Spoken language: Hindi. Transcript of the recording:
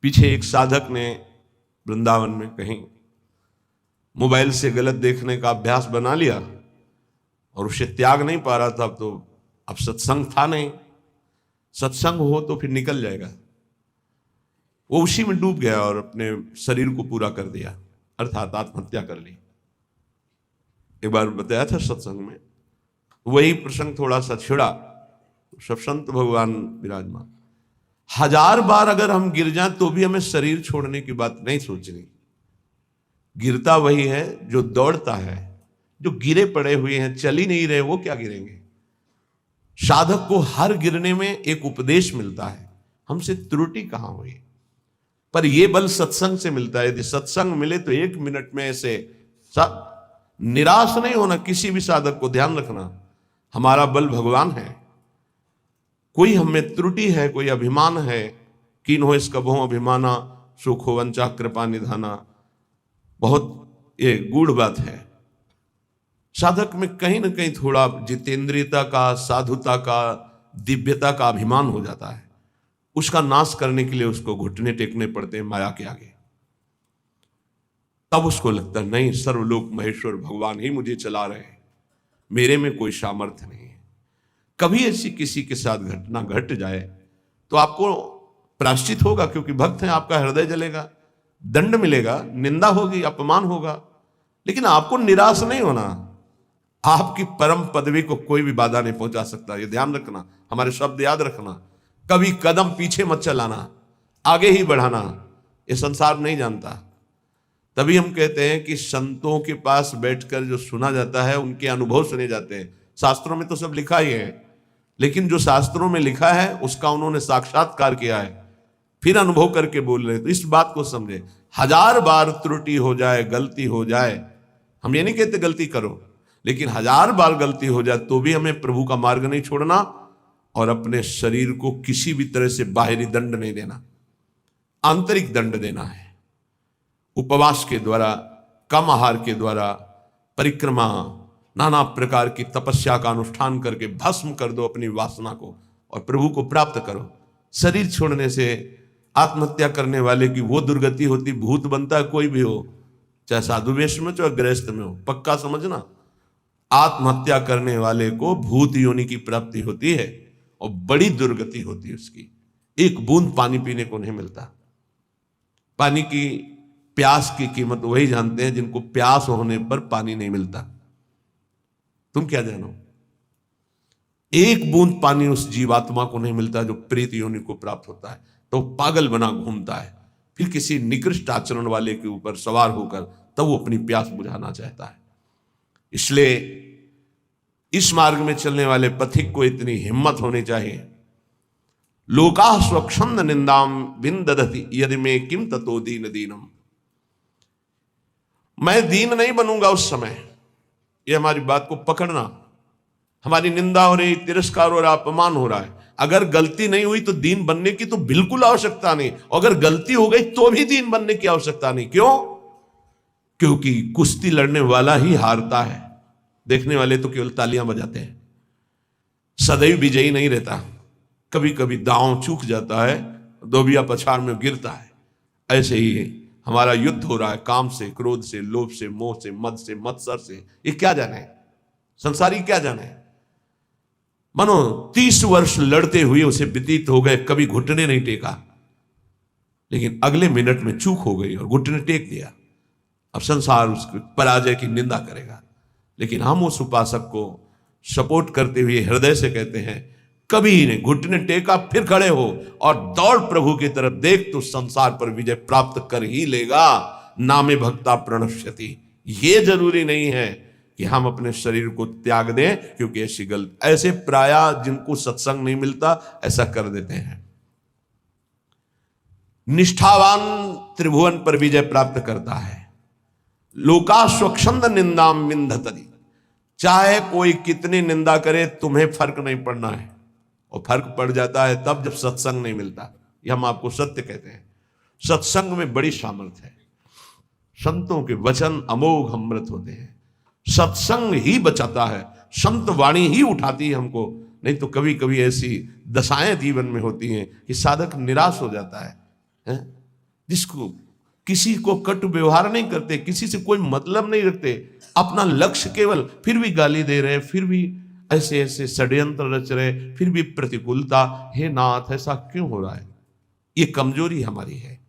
पीछे एक साधक ने वृंदावन में कहीं मोबाइल से गलत देखने का अभ्यास बना लिया और उसे त्याग नहीं पा रहा था। तो अब सत्संग था नहीं, सत्संग हो तो फिर निकल जाएगा। वो उसी में डूब गया और अपने शरीर को पूरा कर दिया, अर्थात आत्महत्या कर ली। एक बार बताया था सत्संग में, वही प्रसंग थोड़ा सा छिड़ा। सब संत भगवान विराजमान, 1000 बार अगर हम गिर जाएं तो भी हमें शरीर छोड़ने की बात नहीं सोचनी। गिरता वही है जो दौड़ता है, जो गिरे पड़े हुए हैं, चल ही नहीं रहे, वो क्या गिरेंगे। साधक को हर गिरने में एक उपदेश मिलता है, हमसे त्रुटि कहां हुई। पर यह बल सत्संग से मिलता है। यदि सत्संग मिले तो 1 मिनट में ऐसे निराश नहीं होना। किसी भी साधक को ध्यान रखना, हमारा बल भगवान है। कोई हमें त्रुटि है, कोई अभिमान है, कीन हो इसका बहु अभिमाना, सुख हो वंचा कृपा निधाना, बहुत ये गूढ़ बात है। साधक में कहीं ना कहीं थोड़ा जितेंद्रियता का, साधुता का, दिव्यता का अभिमान हो जाता है। उसका नाश करने के लिए उसको घुटने टेकने पड़ते हैं माया के आगे। तब उसको लगता है नहीं, सर्वलोक महेश्वर भगवान ही मुझे चला रहे हैं, मेरे में कोई सामर्थ्य नहीं है। कभी ऐसी किसी के साथ घटना घट जाए तो आपको प्रायश्चित होगा, क्योंकि भक्त हैं, आपका हृदय जलेगा, दंड मिलेगा, निंदा होगी, अपमान होगा, लेकिन आपको निराश नहीं होना। आपकी परम पदवी को कोई भी बाधा नहीं पहुंचा सकता। ये ध्यान रखना, हमारे शब्द याद रखना। कभी कदम पीछे मत चलाना, आगे ही बढ़ाना। ये संसार नहीं जानता। तभी हम कहते हैं कि संतों के पास बैठकर जो सुना जाता है उनके अनुभव सुने जाते हैं। शास्त्रों में तो सब लिखा ही है, लेकिन जो शास्त्रों में लिखा है उसका उन्होंने साक्षात्कार किया है, फिर अनुभव करके बोल रहे। तो इस बात को समझे, 1000 बार त्रुटि हो जाए, गलती हो जाए, हम ये नहीं कहते गलती करो, लेकिन 1000 बार गलती हो जाए तो भी हमें प्रभु का मार्ग नहीं छोड़ना और अपने शरीर को किसी भी तरह से बाहरी दंड नहीं देना, आंतरिक दंड देना है। उपवास के द्वारा, कम आहार के द्वारा, परिक्रमा, नाना प्रकार की तपस्या का अनुष्ठान करके भस्म कर दो अपनी वासना को और प्रभु को प्राप्त करो। शरीर छोड़ने से आत्महत्या करने वाले की वो दुर्गति होती, भूत बनता है कोई भी हो, चाहे साधु वेश में चाहे गृहस्थ में हो। पक्का समझना, आत्महत्या करने वाले को भूत योनि की प्राप्ति होती है और बड़ी दुर्गति होती है उसकी। एक बूंद पानी पीने को नहीं मिलता। पानी की प्यास की कीमत वही जानते हैं जिनको प्यास होने पर पानी नहीं मिलता। तुम क्या जानो, एक बूंद पानी उस जीवात्मा को नहीं मिलता जो प्रेत योनि को प्राप्त होता है, तो पागल बना घूमता है। फिर किसी निकृष्ट आचरण वाले के ऊपर सवार होकर तब वो अपनी प्यास बुझाना चाहता है। इसलिए इस मार्ग में चलने वाले पथिक को इतनी हिम्मत होनी चाहिए। लोका स्वच्छंद निंदाम विंदधति यदि में किम ततो दीन दीनम। मैं दीन नहीं बनूंगा उस समय। ये हमारी बात को पकड़ना। हमारी निंदा हो रही, तिरस्कार हो रहा, अपमान हो रहा है, अगर गलती नहीं हुई तो दीन बनने की तो बिल्कुल आवश्यकता नहीं। अगर गलती हो गई तो भी दीन बनने की आवश्यकता नहीं। क्यों? क्योंकि कुश्ती लड़ने वाला ही हारता है, देखने वाले तो केवल तालियां बजाते हैं। सदैव विजयी नहीं रहता, कभी कभी दांव चूक जाता है, दोबिया पछाड़ में गिरता है। ऐसे ही हमारा युद्ध हो रहा है काम से, क्रोध से, लोभ से, मोह से, मद से, मत्सर से। ये क्या जाने, संसारी क्या जाने। मानो 30 वर्ष लड़ते हुए उसे व्यतीत हो गए, कभी घुटने नहीं टेका, लेकिन अगले मिनट में चूक हो गई और घुटने टेक दिया। अब संसार उसकी पराजय की निंदा करेगा, लेकिन हम उस उपासक को सपोर्ट करते हुए हृदय से कहते हैं, कभी नहीं घुटने टेका, फिर खड़े हो और दौड़ प्रभु की तरफ, देख तो संसार पर विजय प्राप्त कर ही लेगा। नामे भक्ता प्रणश्यति। ये जरूरी नहीं है कि हम अपने शरीर को त्याग दें, क्योंकि ऐसी गलत, ऐसे प्राय जिनको सत्संग नहीं मिलता ऐसा कर देते हैं। निष्ठावान त्रिभुवन पर विजय प्राप्त करता है। लोका स्वच्छंद निंदाम विंदधति। चाहे कोई कितनी निंदा करे, तुम्हें फर्क नहीं पड़ना है, और फर्क पड़ जाता है तब जब सत्संग नहीं मिलता। यह हम आपको सत्य कहते हैं। सत्संग में बड़ी सामर्थ्य है। संतों के वचन अमोघ अमृत होते हैं। सत्संग ही बचाता है, संत वाणी ही उठाती है हमको। नहीं तो कभी कभी ऐसी दशाएं जीवन में होती हैं कि साधक निराश हो जाता है। जिसको किसी को कटु व्यवहार नहीं करते, किसी से कोई मतलब नहीं रखते, अपना लक्ष्य केवल, फिर भी गाली दे रहे, फिर भी ऐसे ऐसे षड्यंत्र रच रहे, फिर भी प्रतिकूलता। हे नाथ, ऐसा क्यों हो रहा है? ये कमजोरी हमारी है।